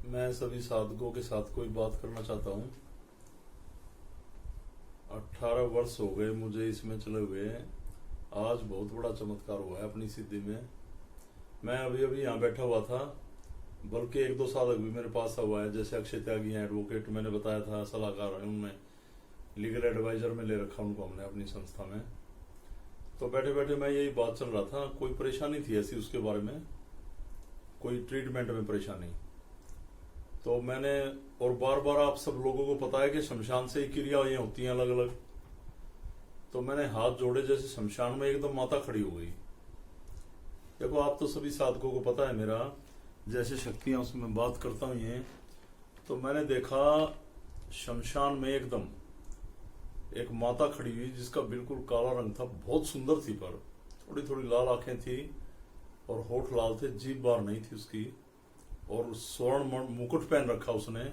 मैं सभी साधकों के साथ कोई बात करना चाहता हूँ। 18 वर्ष हो गए मुझे इसमें चले हुए। आज बहुत बड़ा चमत्कार हुआ है अपनी सिद्धि में। मैं अभी अभी यहाँ बैठा हुआ था, बल्कि एक दो साधक भी मेरे पास हुआ है, जैसे अक्षय त्यागी हैं, एडवोकेट, मैंने बताया था, सलाहकार हैं, उनमें लीगल एडवाइजर में ले रखा उनको हमने अपनी संस्था में। तो बैठे बैठे मैं यही बात चल रहा था, कोई परेशानी थी ऐसी उसके बारे में, कोई ट्रीटमेंट में परेशानी। तो मैंने, और बार बार आप सब लोगों को पता है कि शमशान से ही क्रियाएं होती हैं अलग अलग। तो मैंने हाथ जोड़े, जैसे शमशान में एकदम माता खड़ी हो गई। देखो, आप तो सभी साधकों को पता है मेरा जैसे शक्तियां उसमें बात करता हूं ये। तो मैंने देखा शमशान में एकदम एक माता खड़ी हुई, जिसका बिल्कुल काला रंग था, बहुत सुंदर थी, पर थोड़ी थोड़ी लाल आंखें थी और होठ लाल थे, जीभ बार नहीं थी उसकी, और स्वर्ण मुकुट पहन रखा उसने,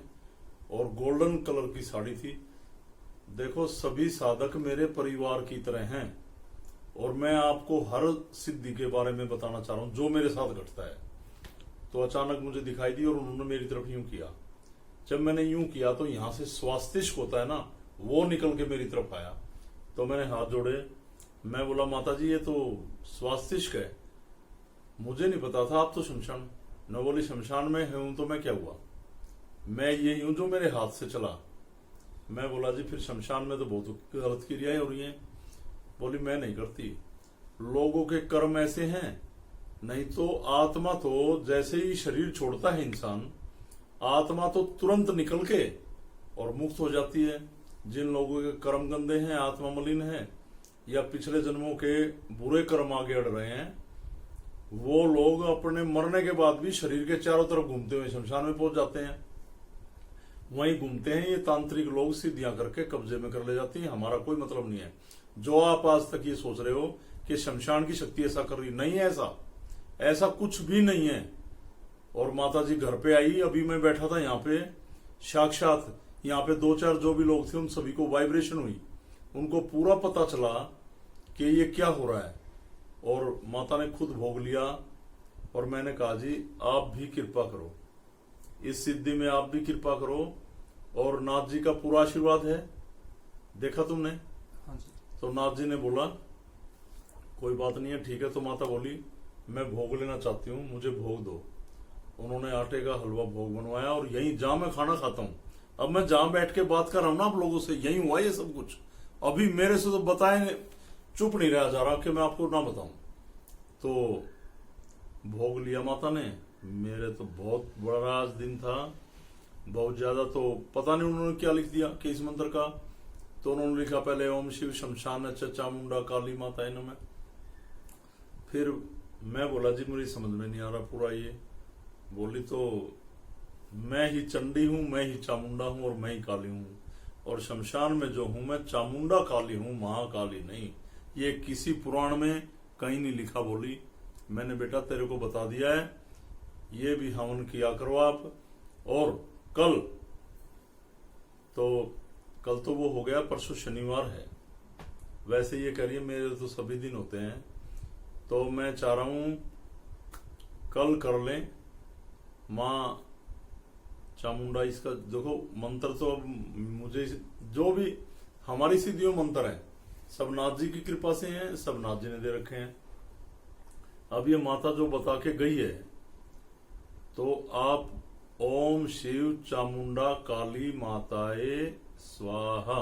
और गोल्डन कलर की साड़ी थी। देखो, सभी साधक मेरे परिवार की तरह हैं, और मैं आपको हर सिद्धि के बारे में बताना चाह रहा हूं जो मेरे साथ घटता है। तो अचानक मुझे दिखाई दी और उन्होंने मेरी तरफ यूं किया। जब मैंने यूं किया तो यहां से स्वास्तिष्क होता है ना, वो निकल के मेरी तरफ आया। तो मैंने हाथ जोड़े, मैं बोला, माता जी ये तो स्वास्तिष्क है, मुझे नहीं पता था आप तो शमशान। न बोली, शमशान में हूं तो मैं क्या हुआ, मैं ये हूं जो मेरे हाथ से चला। मैं बोला, जी फिर शमशान में तो बहुत गलत क्रियाएं हो रही हैं। बोली, मैं नहीं करती, लोगों के कर्म ऐसे हैं। नहीं तो आत्मा तो जैसे ही शरीर छोड़ता है इंसान, आत्मा तो तुरंत निकल के और मुक्त हो जाती है। जिन लोगों के कर्म गंदे हैं, आत्मा मलिन है, या पिछले जन्मों के बुरे कर्म आगे अड़ रहे हैं, वो लोग अपने मरने के बाद भी शरीर के चारों तरफ घूमते हुए शमशान में पहुंच जाते हैं। वहीं घूमते हैं ये तांत्रिक लोग, सिद्धियां करके कब्जे में कर ले जाती हैं। हमारा कोई मतलब नहीं है। जो आप आज तक ये सोच रहे हो कि शमशान की शक्ति ऐसा कर रही, नहीं है, ऐसा कुछ भी नहीं है। और माता जी घर पे आई, अभी मैं बैठा था यहाँ पे, साक्षात यहाँ पे दो चार जो भी लोग थे उन सभी को वाइब्रेशन हुई, उनको पूरा पता चला कि ये क्या हो रहा है, और माता ने खुद भोग लिया। और मैंने कहा, जी आप भी कृपा करो, इस सिद्धि में आप भी कृपा करो, और नाथ जी का पूरा आशीर्वाद है। देखा तुमने? हाँ जी। तो नाथ जी ने बोला, कोई बात नहीं है, ठीक है। तो माता बोली, मैं भोग लेना चाहती हूँ, मुझे भोग दो। उन्होंने आटे का हलवा भोग बनवाया, और यहीं जहां मैं खाना खाता हूँ, अब मैं जहां बैठ के बात कर रहा हूं ना आप लोगों से, यही हुआ ये सब कुछ। अभी मेरे से तो बताए चुप नहीं रहा जा रहा कि मैं आपको ना बताऊं। तो भोग लिया माता ने। मेरे तो बहुत बड़ा आज दिन था, बहुत ज्यादा। तो पता नहीं उन्होंने क्या लिख दिया कि इस मंत्र का। तो उन्होंने लिखा पहले, ओम शिव शमशान चामुंडा काली माता नमः। फिर मैं बोला, जी मुझे समझ में नहीं आ रहा पूरा ये। बोली, तो मैं ही चंडी हूं, मैं ही चामुंडा हूं, और मैं ही काली हूं, और शमशान में जो हूं मैं चामुंडा काली हूं, महाकाली नहीं। ये किसी पुराण में कहीं नहीं लिखा। बोली, मैंने बेटा तेरे को बता दिया है, ये भी हवन किया करो आप। और कल तो वो हो गया, परसों शनिवार है। वैसे ये कह रही है मेरे तो सभी दिन होते हैं, तो मैं चाह रहा हूं कल कर लें। माँ चामुंडा, इसका देखो मंत्र तो अब मुझे, जो भी हमारी सिद्धियों मंत्र है सब नाथ जी की कृपा से हैं, सब नाथ जी ने दे रखे हैं। अब ये माता जो बता के गई है, तो आप ओम शिव चामुंडा काली माताए स्वाहा,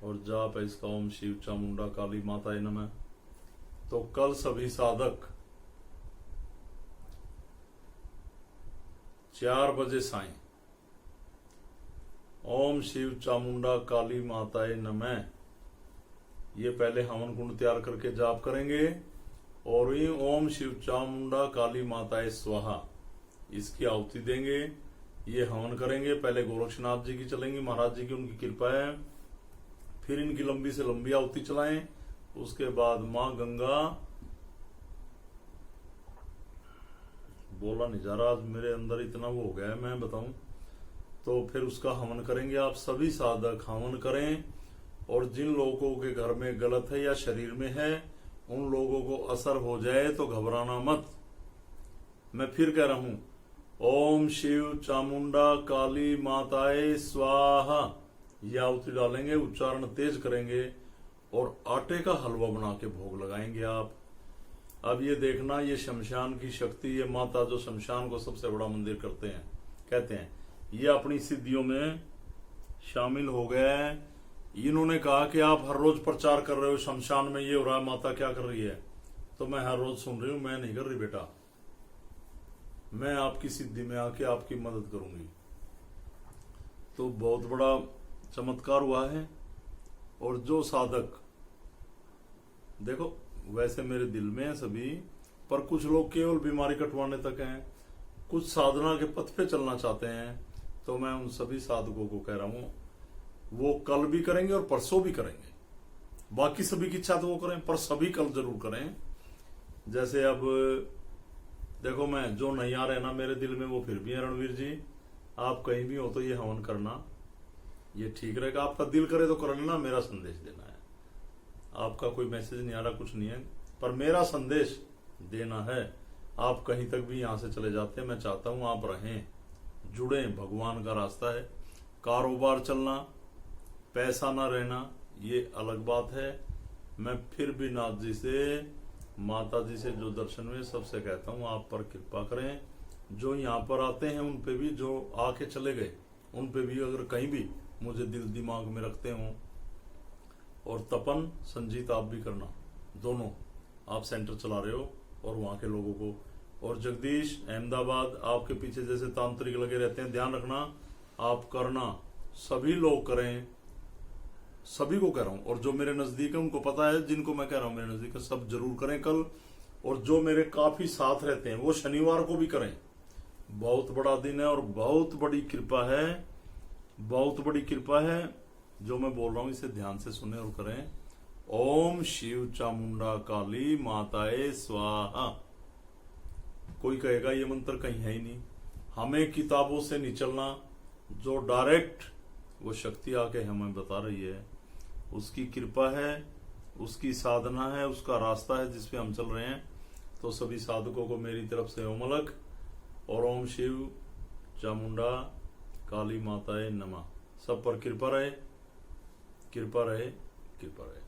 और जाप है इसका, ओम शिव चामुंडा काली माताए नमः। तो कल सभी साधक 4 बजे साई ओम शिव चामुंडा काली माताए नमः, ये पहले हवन कुंड तैयार करके जाप करेंगे, और ये ओम शिव चामुंडा काली माताए स्वाहा, इसकी आहुति देंगे। ये हवन करेंगे, पहले गोरक्षनाथ जी की चलेंगी, महाराज जी की, उनकी कृपा है। फिर इनकी लंबी से लंबी आहुति चलाएं। उसके बाद माँ गंगा, बोला नहीं जा रहा आज, मेरे अंदर इतना वो हो गया है, मैं बताऊं। तो फिर उसका हवन करेंगे। आप सभी साधक हवन करें, और जिन लोगों के घर में गलत है या शरीर में है, उन लोगों को असर हो जाए तो घबराना मत। मैं फिर कह रहा हूं, ओम शिव चामुंडा काली माताए स्वाहा। ये आहुति डालेंगे, उच्चारण तेज करेंगे और आटे का हलवा बना के भोग लगाएंगे आप। अब ये देखना, ये शमशान की शक्ति, ये माता जो शमशान को सबसे बड़ा मंदिर करते हैं, कहते हैं, ये अपनी सिद्धियों में शामिल हो गए हैं। इन्होंने कहा कि आप हर रोज प्रचार कर रहे हो, शमशान में ये हो रहा है, माता क्या कर रही है। तो मैं हर रोज सुन रही हूं, मैं नहीं कर रही बेटा, मैं आपकी सिद्धि में आके आपकी मदद करूंगी। तो बहुत बड़ा चमत्कार हुआ है। और जो साधक, देखो वैसे मेरे दिल में है सभी, पर कुछ लोग केवल बीमारी कटवाने तक हैं, कुछ साधना के पथ पे चलना चाहते हैं। तो मैं उन सभी साधकों को कह रहा हूं, वो कल भी करेंगे और परसों भी करेंगे। बाकी सभी की इच्छा तो वो करें, पर सभी कल जरूर करें। जैसे अब देखो, मैं जो नहीं आ रहे ना मेरे दिल में, वो फिर भी है रणवीर जी, आप कहीं भी हो तो ये हवन करना, ये ठीक रहेगा। आपका दिल करे तो कर लेना, मेरा संदेश देना है। आपका कोई मैसेज नहीं आ रहा, कुछ नहीं है, पर मेरा संदेश देना है। आप कहीं तक भी यहां से चले जाते हैं, मैं चाहता हूं आप रहें, जुड़े, भगवान का रास्ता है। कारोबार चलना, पैसा ना रहना, ये अलग बात है। मैं फिर भी नाथ जी से, माता जी से जो दर्शन हुए, सबसे कहता हूं आप पर कृपा करें। जो यहाँ पर आते हैं उन पे भी, जो आके चले गए उन पे भी, अगर कहीं भी मुझे दिल दिमाग में रखते हो। और तपन संजीत आप भी करना, दोनों आप सेंटर चला रहे हो, और वहां के लोगों को, और जगदीश अहमदाबाद आपके पीछे जैसे तांत्रिक लगे रहते हैं, ध्यान रखना, आप करना, सभी लोग करें, सभी को कह रहा हूं। और जो मेरे नजदीक है उनको पता है, जिनको मैं कह रहा हूं मेरे नजदीक है, सब जरूर करें कल। और जो मेरे काफी साथ रहते हैं वो शनिवार को भी करें। बहुत बड़ा दिन है और बहुत बड़ी कृपा है, बहुत बड़ी कृपा है। जो मैं बोल रहा हूं इसे ध्यान से सुने और करें। ओम शिव चामुंडा काली माताए स्वाहा। कोई कहेगा ये मंत्र कहीं है ही नहीं, हमें किताबों से नहीं चलना, जो डायरेक्ट वो शक्ति आके हमें बता रही है, उसकी कृपा है, उसकी साधना है, उसका रास्ता है जिस पे हम चल रहे हैं। तो सभी साधकों को मेरी तरफ से ओम अलग और ओम शिव चामुंडा काली माताए नमः। सब पर कृपा रहे, कृपा रहे, कृपा रहे।